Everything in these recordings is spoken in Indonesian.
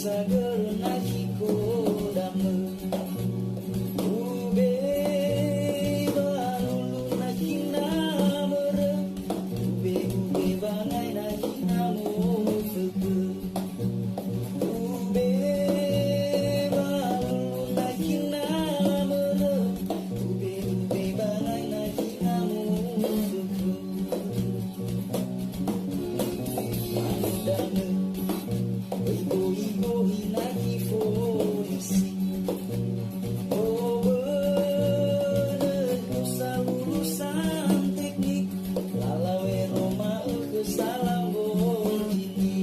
sagerna hikodame ube balulu nakina mere ube bangai nakina mufeke ube balulu nakina mere ube bangai nakina mufeke mandame ibu lagi polisi oh bener usah urusan teknik lalau Roma ke salam begini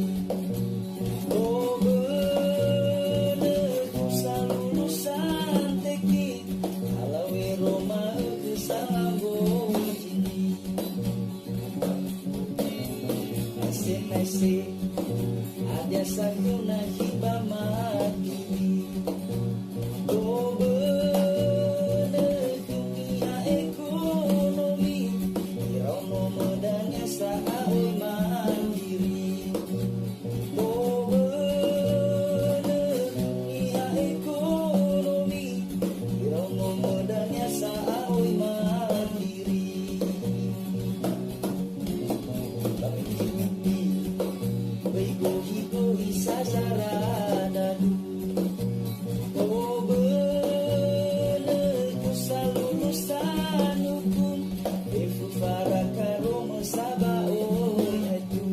oh bener usah urusan teknik lalau Roma ke salam begini nasi ada sakuna hiba mati oh bener dunia ekonomi irono medanya saai mandiri oh bener dunia ekonomi irono medanya saai mandiri Gohi sasara dadu oh bener ku lulusan hukum Efu farakaro mesaba oh itu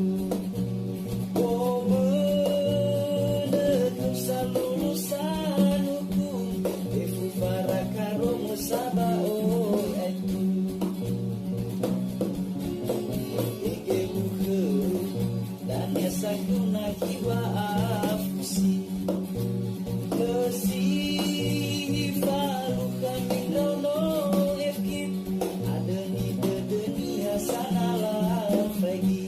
oh bener ku lulusan hukum Efu farakaro mesaba oh itu ike buke dan sakuna hiwa afusi kesih baru kami dono ekip ada ni dunia sanalah lagi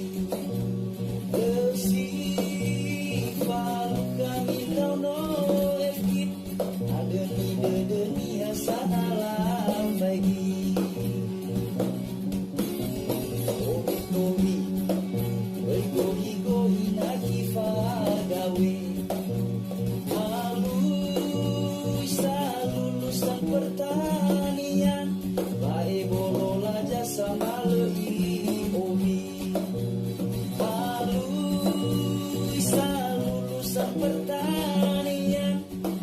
kesih baru kami dono ekip ada ni dunia sanalah lagi gohi nagi fagawe halusa lulusan pertanian bae bolola jasa malei omi halusa lulusan pertanian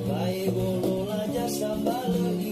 bae bolola jasa malei